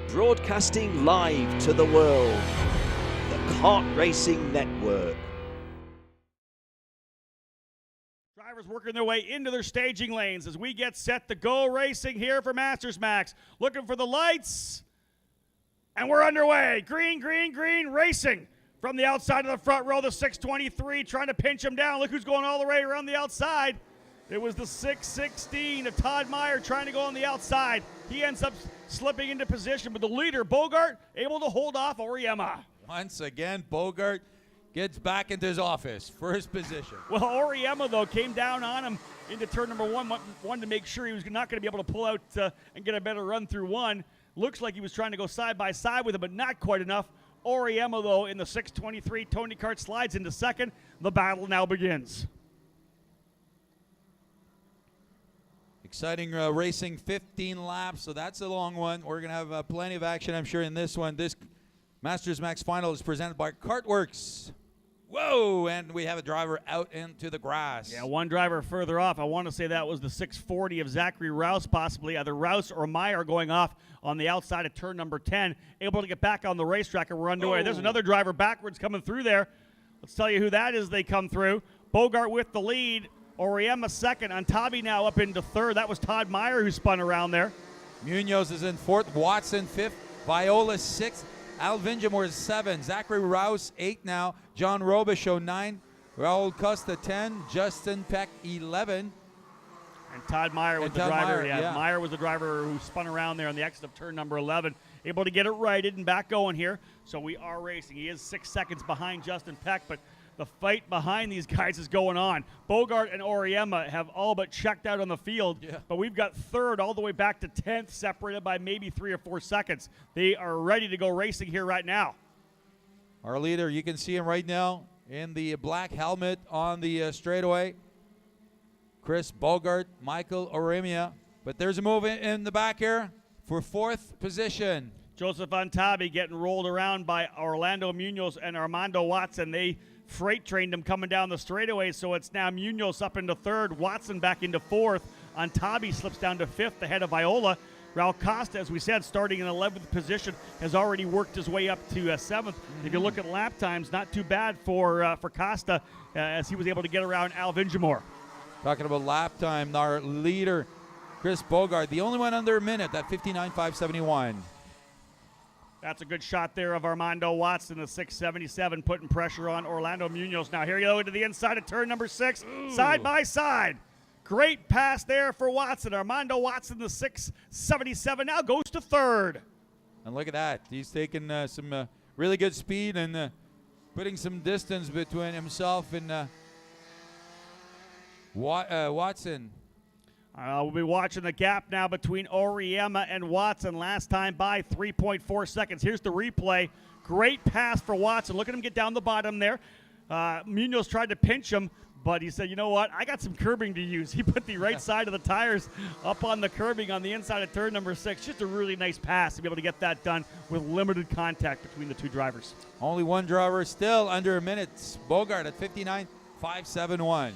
Broadcasting live to the world, the Kart Racing Network. Drivers working their way into their staging lanes as we get set to go racing here for Masters Max. Looking for the lights, and we're underway. Green, green, green, racing from the outside of the front row, the 623 trying to pinch him down. Look who's going all the way around the outside. It was the 616 of Todd Meyer trying to go on the outside. He ends up slipping into position, but the leader, Bogart, able to hold off Oriema. Once again, Bogart gets back into his office, first position. Well, Oriema, though, came down on him into turn number one, wanted to make sure he was not going to be able to pull out and get a better run through one. Looks like he was trying to go side by side with him, but not quite enough. Oriema, though, in the 623, Tony Kart slides into second. The battle now begins. Exciting racing, 15 laps, so that's a long one. We're going to have plenty of action, I'm sure, in this one. This Masters Max Final is presented by Kartworks. Whoa, and we have a driver out into the grass. Yeah, one driver further off. I want to say that was the 640 of Zachary Rouse, possibly. Either Rouse or Meyer going off on the outside of turn number 10. Able to get back on the racetrack, and we're underway. There's another driver backwards coming through there. Let's tell you who that is they come through. Bogart with the lead. Oriema second. Antabi now up into third. That was Todd Meyer who spun around there. Munoz is in fourth. Watson fifth. Viola sixth. Al Vinjamor is 7. Zachary Rouse 8 now. John Robichaud 9. Raul Costa 10. Justin Peck 11. And Todd Meyer was the Todd driver. Meyer, Yeah, Meyer was the driver who spun around there on the exit of turn number 11. Able to get it righted and back going here. So we are racing. He is 6 seconds behind Justin Peck, but the fight behind these guys is going on. Bogart and Oriema have all but checked out on the field, but we've got third all the way back to 10th, separated by maybe 3 or 4 seconds. They are ready to go racing here right now. Our leader, you can see him right now in the black helmet on the straightaway. Chris Bogart, Michael Oriema. But there's a move in the back here for 4th position. Joseph Antabi getting rolled around by Orlando Munoz and Armando Watson. They freight trained him coming down the straightaway, so it's now Munoz up into 3rd, Watson back into 4th. Antabi slips down to 5th ahead of Viola. Raul Costa, as we said, starting in 11th position, has already worked his way up to 7th. If you look at lap times, not too bad for Costa as he was able to get around Al Vinjamor. Talking about lap time, our leader, Chris Bogart, the only one under a minute at 59.571. That's a good shot there of Armando Watson, the 677, putting pressure on Orlando Munoz. Now here you go into the inside of turn number 6, side by side. Great pass there for Watson. Armando Watson, the 677, now goes to 3rd. And look at that. He's taking some really good speed and putting some distance between himself and Watson. We'll be watching the gap now between Oriema and Watson. Last time by 3.4 seconds. Here's the replay. Great pass for Watson. Look at him get down the bottom there. Munoz tried to pinch him, but he said, you know what? I got some curbing to use. He put the right side of the tires up on the curbing on the inside of turn number 6. Just a really nice pass to be able to get that done with limited contact between the two drivers. Only one driver still under a minute. Bogart at 59.571.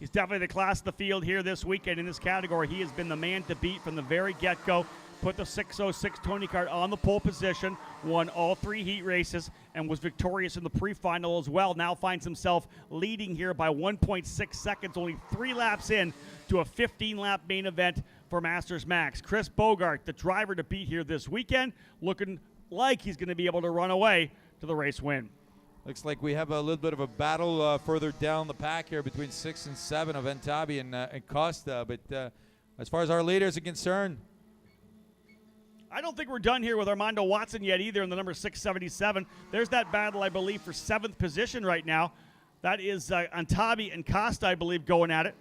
He's definitely the class of the field here this weekend in this category. He has been the man to beat from the very get-go. Put the 606 Tony Kart on the pole position, won all 3 heat races, and was victorious in the pre-final as well. Now finds himself leading here by 1.6 seconds, only 3 laps in to a 15-lap main event for Masters Max. Chris Bogart, the driver to beat here this weekend, looking like he's going to be able to run away to the race win. Looks like we have a little bit of a battle further down the pack here between 6 and 7 of Antabi and Costa. But as far as our leaders are concerned, I don't think we're done here with Armando Watson yet either in the number 677. There's that battle, I believe, for 7th position right now. That is Antabi and Costa, I believe, going at it.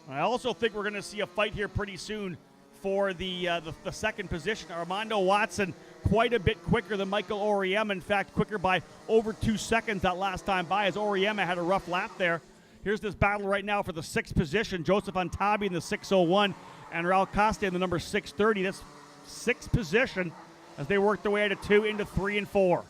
I also think we're going to see a fight here pretty soon for the 2nd position. Armando Watson quite a bit quicker than Michael Oriema. In fact, quicker by over 2 seconds that last time by, as Oriema had a rough lap there. Here's this battle right now for the 6th position. Joseph Antabi in the 601 and Raul Costa in the number 630. That's 6th position as they work their way out of 2 into 3 and 4.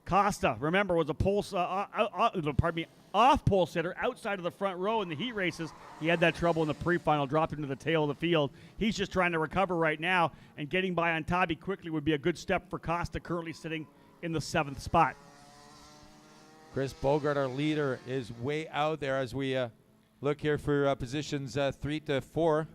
Costa, remember, was a off pole sitter outside of the front row in the heat races. He had that trouble in the pre-final, dropped into the tail of the field. He's just trying to recover right now, and getting by on Tabi quickly would be a good step for Costa, currently sitting in the 7th spot. Chris Bogart, our leader, is way out there as we look here for positions 3 to 4.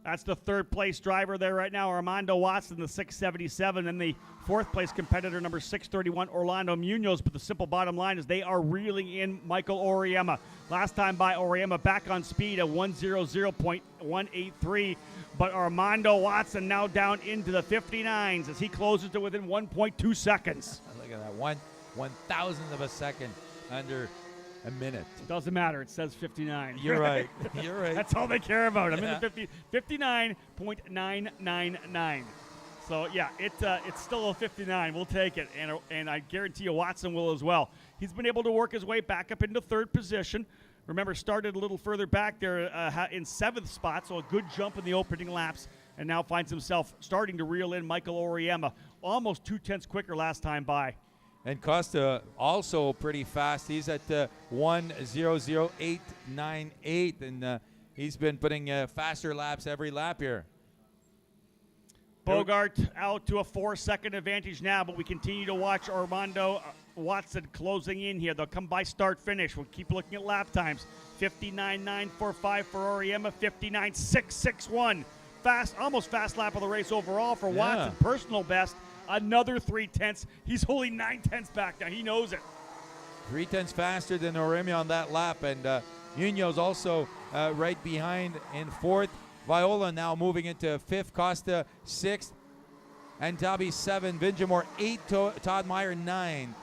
That's the 3rd place driver there right now, Armando Watson, the 677, and the 4th place competitor, number 631, Orlando Munoz. But the simple bottom line is they are reeling in Michael Auriemma. Last time by Auriemma back on speed at 1:00.183, but Armando Watson now down into the 59s as he closes to within 1.2 seconds. Look at that, 1/1000th of a second under a minute. Doesn't matter. It says 59. You're right. You're right. That's all they care about. I'm in the 59.999. So, yeah, it's still a 59. We'll take it. And I guarantee you Watson will as well. He's been able to work his way back up into 3rd position. Remember, started a little further back there in 7th spot, so a good jump in the opening laps, and now finds himself starting to reel in Michael Auriemma. Almost 2/10 quicker last time by. And Costa also pretty fast. He's at 1:00.898, and he's been putting faster laps every lap here. Bogart out to a 4-second advantage now, but we continue to watch Armando Watson closing in here. They'll come by start-finish. We'll keep looking at lap times. 59.945 for Auriemma, 59.661. Fast, almost fast lap of the race overall for Watson. Personal best. Another 3/10. He's only 9/10 back now. He knows it. 3/10 faster than Auriemma on that lap, and Munoz also right behind in 4th. Viola now moving into 5th. Costa 6th. And Tabi 7. Vinjamore 8. Todd Meyer 9.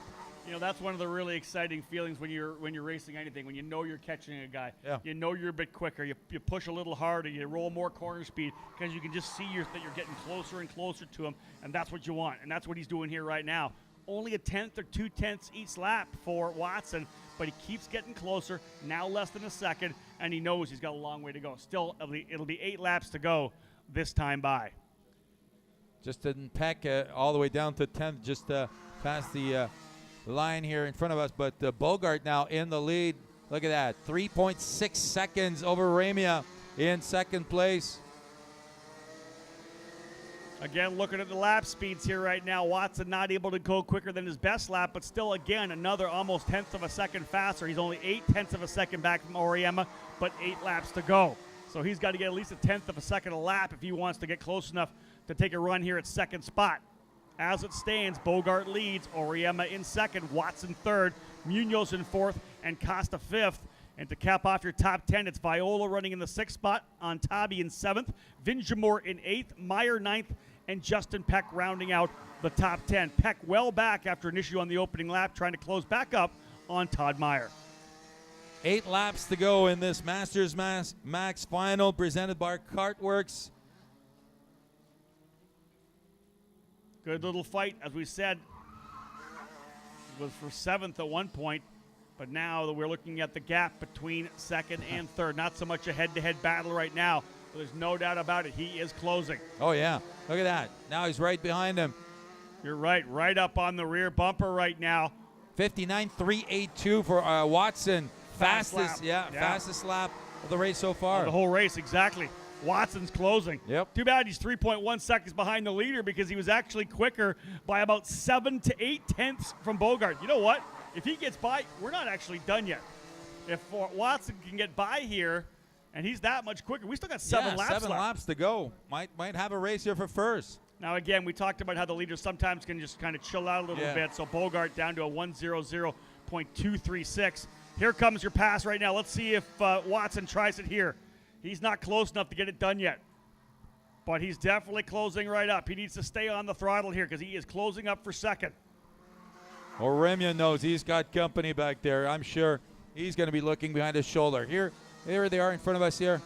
You know, that's one of the really exciting feelings when you're racing anything, when you know you're catching a guy. Yeah. You know you're a bit quicker. You push a little harder. You roll more corner speed because you can just see that you're getting closer and closer to him, and that's what you want. And that's what he's doing here right now. Only a 1/10 or 2/10 each lap for Watson, but he keeps getting closer, now less than a second, and he knows he's got a long way to go. Still, it'll be 8 laps to go this time by. Just didn't peck all the way down to 10th, just past the line here in front of us. But Bogart now in the lead. Look at that, 3.6 seconds over Auriemma in 2nd place. Again, looking at the lap speeds here right now, Watson not able to go quicker than his best lap, but still, again, another almost 1/10 of a second faster. He's only 0.8 of a second back from Auriemma, but 8 laps to go. So he's got to get at least a 1/10 of a second a lap if he wants to get close enough to take a run here at 2nd spot. As it stands, Bogart leads, Auriemma in 2nd, Watson 3rd, Munoz in 4th, and Costa 5th. And to cap off your top 10, it's Viola running in the 6th spot, on Tabi in 7th, Vinjamore in 8th, Meyer 9th, and Justin Peck rounding out the top 10. Peck well back after an issue on the opening lap, trying to close back up on Todd Meyer. 8 laps to go in this Masters Max final presented by Kartworks. Good little fight, as we said, was for 7th at one point, but now we're looking at the gap between 2nd and 3rd. Not so much a head-to-head battle right now, but there's no doubt about it. He is closing. Oh, yeah. Look at that. Now he's right behind him. You're right up on the rear bumper right now. 59.382 for Watson. Fastest fastest lap of the race so far. The whole race, exactly. Watson's closing. Yep. Too bad he's 3.1 seconds behind the leader because he was actually quicker by about 7 to 8/10 from Bogart. You know what? If he gets by, we're not actually done yet. If Watson can get by here, and he's that much quicker, we still got 7 laps left. 7 laps to go. Might have a race here for first. Now, again, we talked about how the leaders sometimes can just kind of chill out a little bit. So Bogart down to a 1:00.236. Here comes your pass right now. Let's see if Watson tries it here. He's not close enough to get it done yet, but he's definitely closing right up. He needs to stay on the throttle here because he is closing up for 2nd. Auriemma knows he's got company back there. I'm sure he's going to be looking behind his shoulder. Here they are in front of us here.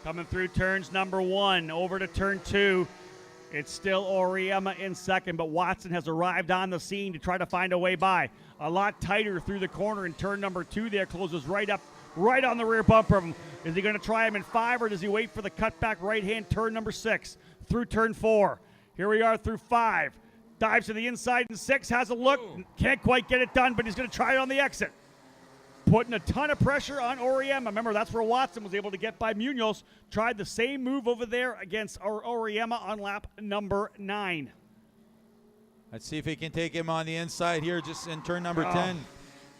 Coming through turns number 1, over to turn 2. It's still Auriemma in 2nd, but Watson has arrived on the scene to try to find a way by. A lot tighter through the corner in turn number 2 there, closes right up, right on the rear bumper of him. Is he going to try him in 5, or does he wait for the cutback right-hand turn number 6 through turn 4? Here we are through 5. Dives to the inside in 6, has a look. Can't quite get it done, but he's going to try it on the exit. putting a ton of pressure on Oriema. Remember, that's where Watson was able to get by Munoz. Tried the same move over there against Oriema on lap number 9. Let's see if he can take him on the inside here just in turn number 10.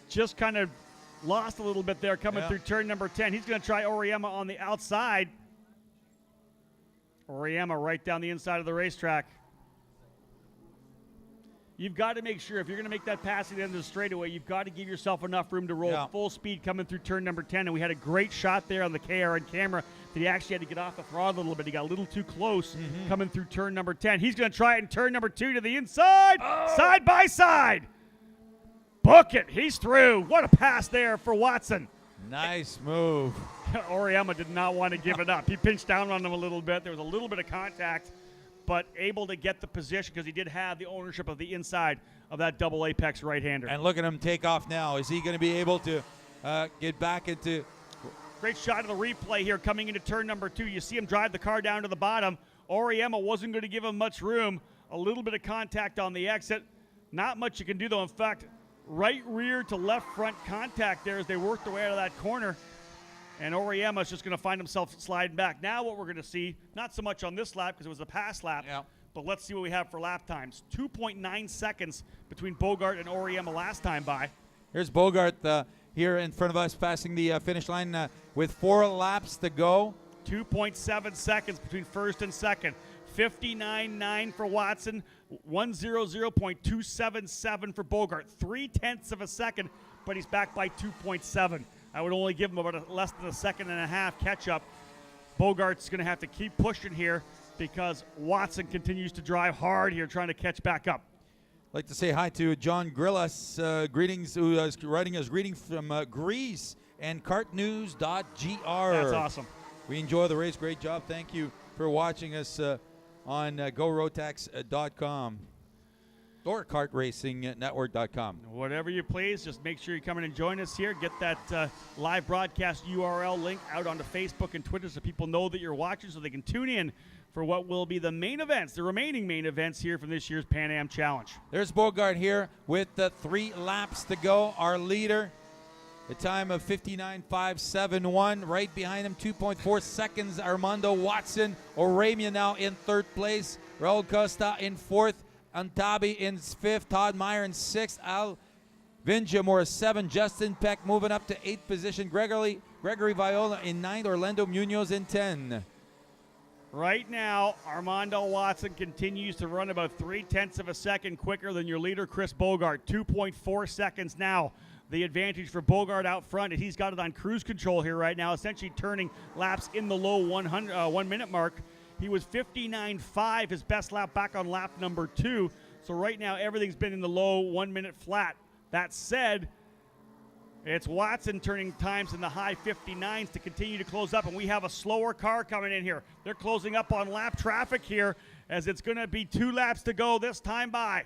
Just kind of lost a little bit there coming through turn number 10. He's going to try Oriema on the outside. Oriema right down the inside of the racetrack. You've got to make sure if you're going to make that pass at the end of the straightaway, you've got to give yourself enough room to roll full speed coming through turn number 10. And we had a great shot there on the KRN camera that he actually had to get off the throttle a little bit. He got a little too close coming through turn number 10. He's going to try it in turn number 2 to the inside, side by side. Book it. He's through. What a pass there for Watson. Nice move. Oriema did not want to give it up. He pinched down on him a little bit. There was a little bit of contact, but able to get the position because he did have the ownership of the inside of that double apex right-hander. And look at him take off now. Is he going to be able to get back into... Great shot of the replay here coming into turn number 2. You see him drive the car down to the bottom. Oriema wasn't going to give him much room. A little bit of contact on the exit. Not much you can do, though. In fact, right rear to left front contact there as they worked their way out of that corner. And Oriema's just going to find himself sliding back. Now what we're going to see, not so much on this lap because it was a pass lap, but let's see what we have for lap times. 2.9 seconds between Bogart and Oriema last time by. Here's Bogart here in front of us passing the finish line with 4 laps to go. 2.7 seconds between first and second. 59.9 for Watson, 100.277 for Bogart. 0.3 of a second, but he's back by 2.7. I would only give him about less than a second and a half catch-up. Bogart's going to have to keep pushing here because Watson continues to drive hard here, trying to catch back up. I'd like to say hi to John Grillas, greetings, who is writing us greetings from Greece and kartnews.gr. That's awesome. We enjoy the race. Great job. Thank you for watching us on GoRotax.com or KartRacingNetwork.com. Whatever you please, just make sure you come in and join us here. Get that live broadcast URL link out onto Facebook and Twitter so people know that you're watching so they can tune in for what will be the main events, the remaining main events here from this year's Pan Am Challenge. There's Bogart here with 3 laps to go. Our leader, the time of 59.571. Right behind him, 2.4 seconds, Armando Watson. Oremia now in 3rd place. Raul Costa in 4th. Antabi in 5th. Todd Meyer in 6th. Al Vinjamor 7th. Justin Peck moving up to 8th position. Gregory Viola in 9th. Orlando Munoz in 10th. Right now, Armando Watson continues to run about 0.3 of a second quicker than your leader, Chris Bogart. 2.4 seconds now. The advantage for Bogart out front, and he's got it on cruise control here right now, essentially turning laps in the low 1 minute mark. He was 59.5, his best lap back on lap number 2. So right now, everything's been in the low 1 minute flat. That said, it's Watson turning times in the high 59s to continue to close up, and we have a slower car coming in here. They're closing up on lap traffic here as it's going to be 2 laps to go this time by.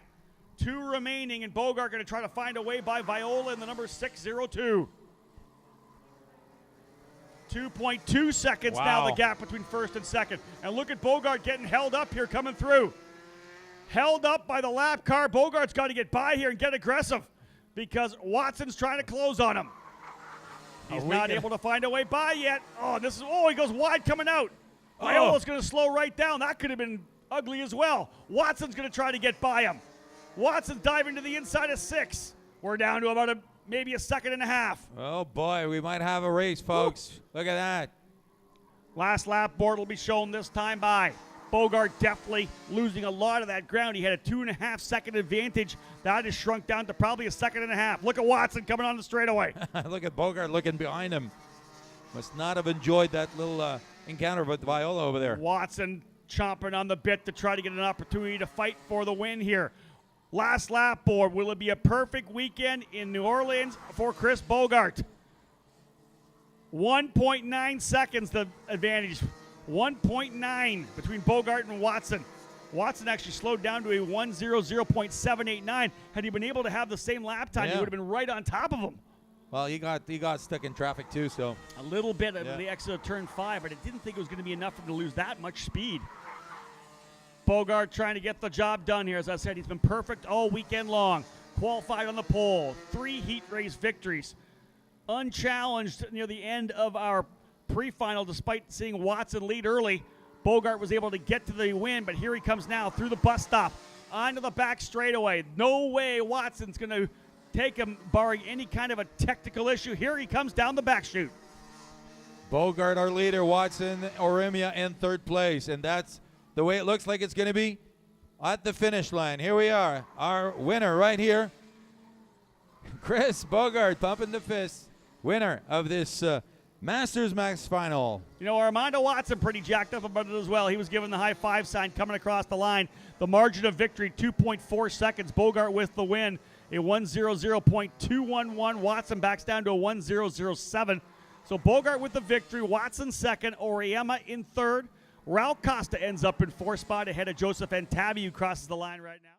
2 remaining, and Bogart going to try to find a way by Viola in the number 602. 2.2 seconds now, the gap between first and second. And look at Bogart getting held up here coming through. Held up by the lap car. Bogart's got to get by here and get aggressive because Watson's trying to close on him. He's not able to find a way by yet. He goes wide coming out. Viola's going to slow right down. That could have been ugly as well. Watson's going to try to get by him. Watson's diving to the inside of 6. We're down to about maybe a second and a half. Oh, boy, we might have a race, folks. Look at that. Last lap board will be shown this time by. Bogart definitely losing a lot of that ground. He had a 2.5 second advantage. That has shrunk down to probably a second and a half. Look at Watson coming on the straightaway. Look at Bogart looking behind him. Must not have enjoyed that little encounter with Viola over there. Watson chomping on the bit to try to get an opportunity to fight for the win here. Last lap board. Will it be a perfect weekend in New Orleans for Chris Bogart? 1.9 seconds the advantage. 1.9 between Bogart and Watson. Watson actually slowed down to a 1:00.789. Had he been able to have the same lap time, he would have been right on top of him. Well, he got stuck in traffic too, so. A little bit of the exit of turn 5, but I didn't think it was going to be enough for him to lose that much speed. Bogart trying to get the job done here. As I said, he's been perfect all weekend long. Qualified on the pole. 3 heat race victories. unchallenged near the end of our pre-final, despite seeing Watson lead early. Bogart was able to get to the win, but here he comes now through the bus stop onto the back straightaway. No way Watson's going to take him, barring any kind of a technical issue. Here he comes down the back chute. Bogart, our leader, Watson, Orimia in third place, and that's the way it looks like it's going to be at the finish line. Here we are, our winner right here, Chris Bogart, pumping the fist, winner of this Masters Max final. You know, Armando Watson pretty jacked up about it as well. He was given the high five sign coming across the line. The margin of victory, 2.4 seconds. Bogart with the win, a 1:00.211. Watson backs down to a 1:007. So Bogart with the victory, Watson second, Oriema in third. Raul Costa ends up in fourth spot ahead of Joseph Antavi, who crosses the line right now.